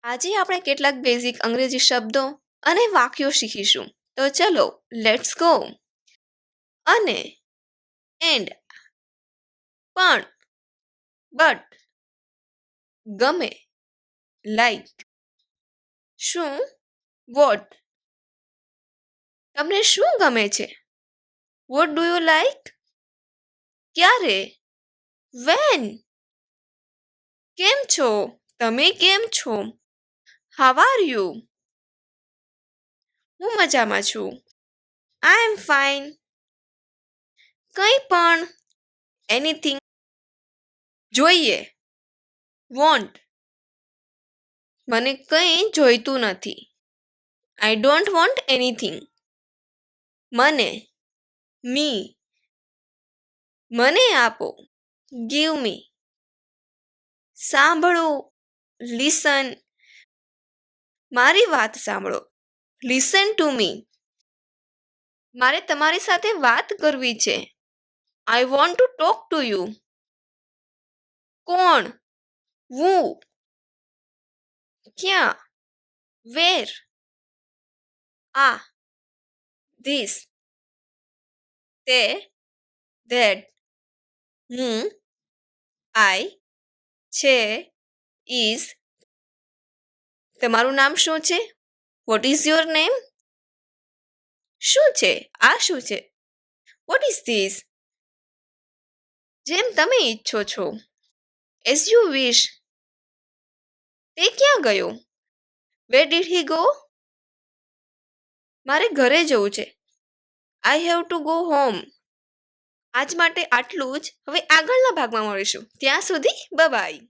આજે આપણે કેટલાક બેઝિક અંગ્રેજી શબ્દો અને વાક્યો શીખીશું. તો ચલો લેટ્સ ગો. અને, એન્ડ, પણ, બટ, ગમે, લાઈક, શું, વોટ. તમને શું ગમે છે? What do you like? ક્યારે? વેન? કેમ છો? તમે કેમ છો? How are you? હું મજામાં છું. આઈ એમ ફાઇન. કંઈ પણ, એનીથિંગ. જોઈએ, વોન્ટ. મને કંઈ જોઈતું નથી. I don't want anything. મને, મી. મને આપો, ગીવ મી. સાંભળો, લિસન. મારી વાત સાંભળો, લિસન ટુ મી. મારે તમારી સાથે વાત કરવી છે. I want to talk to you. કોણ? હું. ક્યાં? વેર? આ, ધીસ. તે, ધેટ. હું, આઈ. છે, ઇઝ. તમારું નામ શું છે? What is your name? શું છે? આ શું છે? What is this? જેમ તમે ઈચ્છો છો. As you wish. તે ક્યાં ગયો? Where did he go? મારે ઘરે જવું છે. I have to go home. આજ માટે આટલું જ. હવે આગળના ભાગમાં મળીશું. ત્યાં સુધી બાય.